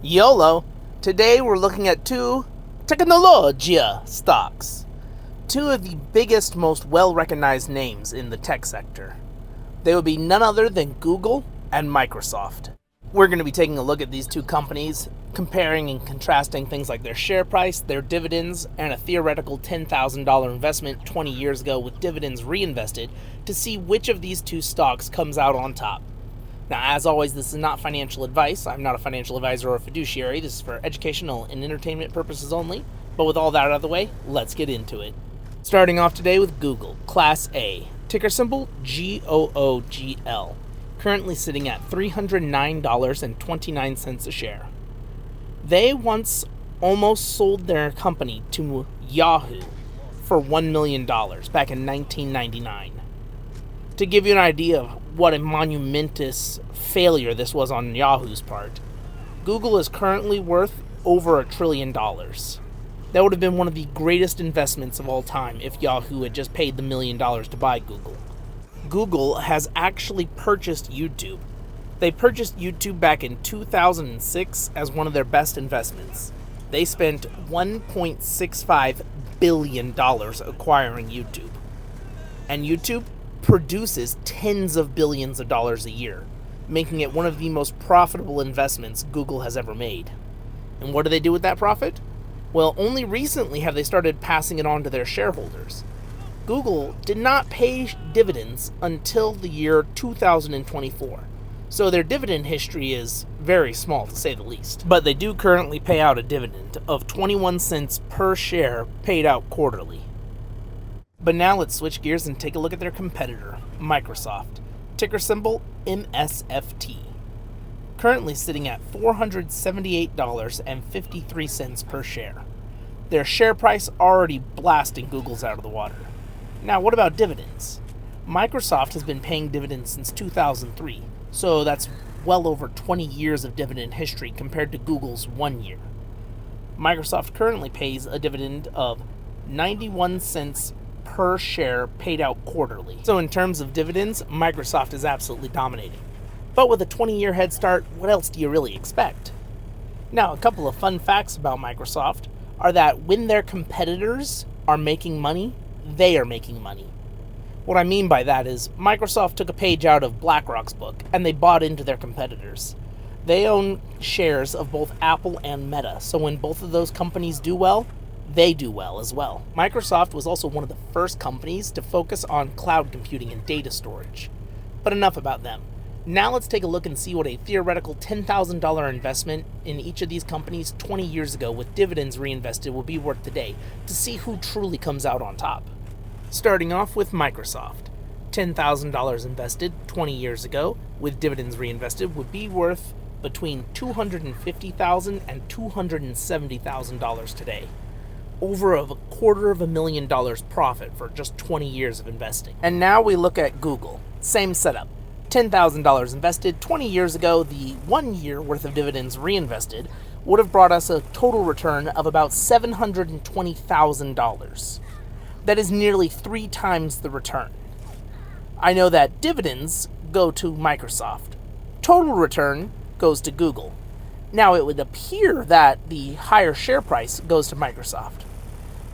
YOLO. Today we're looking at two tecnologia stocks. Two of the biggest, most well-recognized names in the tech sector. They would be none other than Google and Microsoft. We're going to be taking a look at these two companies, comparing and contrasting things like their share price, their dividends, and a theoretical $10,000 investment 20 years ago with dividends reinvested to see which of these two stocks comes out on top. Now, as always, this is not financial advice. I'm not a financial advisor or a fiduciary. This is for educational and entertainment purposes only. But with all that out of the way, let's get into it. Starting off today with Google, Class A, ticker symbol GOOGL, currently sitting at $309.29 a share. They once almost sold their company to Yahoo for $1 million back in 1999. To give you an idea of what a monumentous failure this was on Yahoo's part, Google is currently worth over $1 trillion. That would have been one of the greatest investments of all time if Yahoo had just paid the $1 million to buy Google. Google has actually purchased YouTube. They purchased YouTube back in 2006 as one of their best investments. They spent $1.65 billion acquiring YouTube. And YouTube produces tens of billions of dollars a year, making it one of the most profitable investments Google has ever made. And what do they do with that profit? Well, only recently have they started passing it on to their shareholders. Google did not pay dividends until the year 2024, so their dividend history is very small to say the least. But they do currently pay out a dividend of 21 cents per share paid out quarterly. But now let's switch gears and take a look at their competitor, Microsoft, ticker symbol MSFT, currently sitting at $478.53 per share. Their share price already blasting Google's out of the water. Now, what about dividends? Microsoft has been paying dividends since 2003, so that's well over 20 years of dividend history compared to Google's 1 year. Microsoft currently pays a dividend of 91 cents per share paid out quarterly. So in terms of dividends, Microsoft is absolutely dominating. But with a 20-year head start, what else do you really expect? Now, a couple of fun facts about Microsoft are that when their competitors are making money, they are making money. What I mean by that is Microsoft took a page out of BlackRock's book and they bought into their competitors. They own shares of both Apple and Meta, so when both of those companies do well, they do well as well. Microsoft was also one of the first companies to focus on cloud computing and data storage. But enough about them. Now let's take a look and see what a theoretical $10,000 investment in each of these companies 20 years ago with dividends reinvested will be worth today to see who truly comes out on top. Starting off with Microsoft. $10,000 invested 20 years ago with dividends reinvested would be worth between $250,000 and $270,000 today. Over $250,000 profit for just 20 years of investing. And now we look at Google. Same setup. $10,000 invested 20 years ago, the 1 year worth of dividends reinvested would have brought us a total return of about $720,000. That is nearly 3 times the return. I know that dividends go to Microsoft. Total return goes to Google. Now, it would appear that the higher share price goes to Microsoft.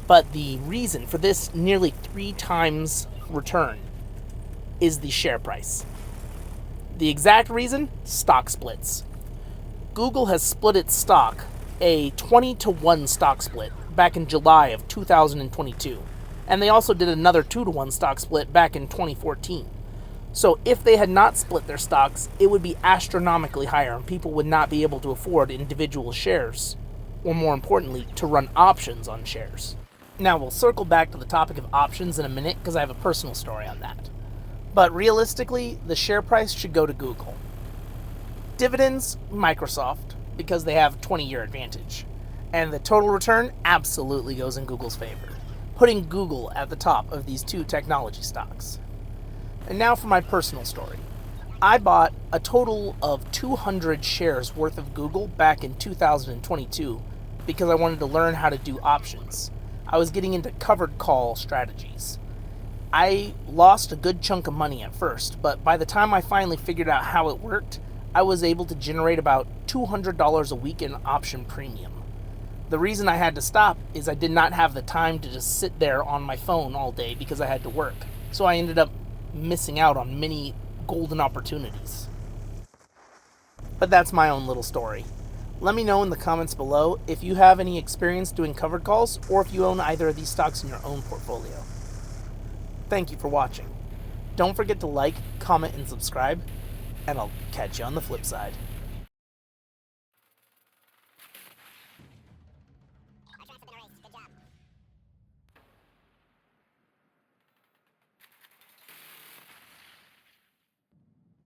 But the reason for this nearly 3 times return is the share price. The exact reason? Stock splits. Google has split its stock, a 20-to-1 stock split, back in July of 2022. And they also did another 2-to-1 stock split back in 2014. So if they had not split their stocks, it would be astronomically higher and people would not be able to afford individual shares, or more importantly, to run options on shares. Now we'll circle back to the topic of options in a minute because I have a personal story on that. But realistically, the share price should go to Google. Dividends, Microsoft, because they have a 20-year advantage. And the total return absolutely goes in Google's favor, putting Google at the top of these two technology stocks. And now for my personal story. I bought a total of 200 shares worth of Google back in 2022 because I wanted to learn how to do options. I was getting into covered call strategies. I lost a good chunk of money at first, but by the time I finally figured out how it worked, I was able to generate about $200 a week in option premium. The reason I had to stop is I did not have the time to just sit there on my phone all day because I had to work. So I ended up missing out on many golden opportunities. But that's my own little story. Let me know in the comments below if you have any experience doing covered calls or if you own either of these stocks in your own portfolio. Thank you for watching. Don't forget to like, comment, and subscribe, and I'll catch you on the flip side.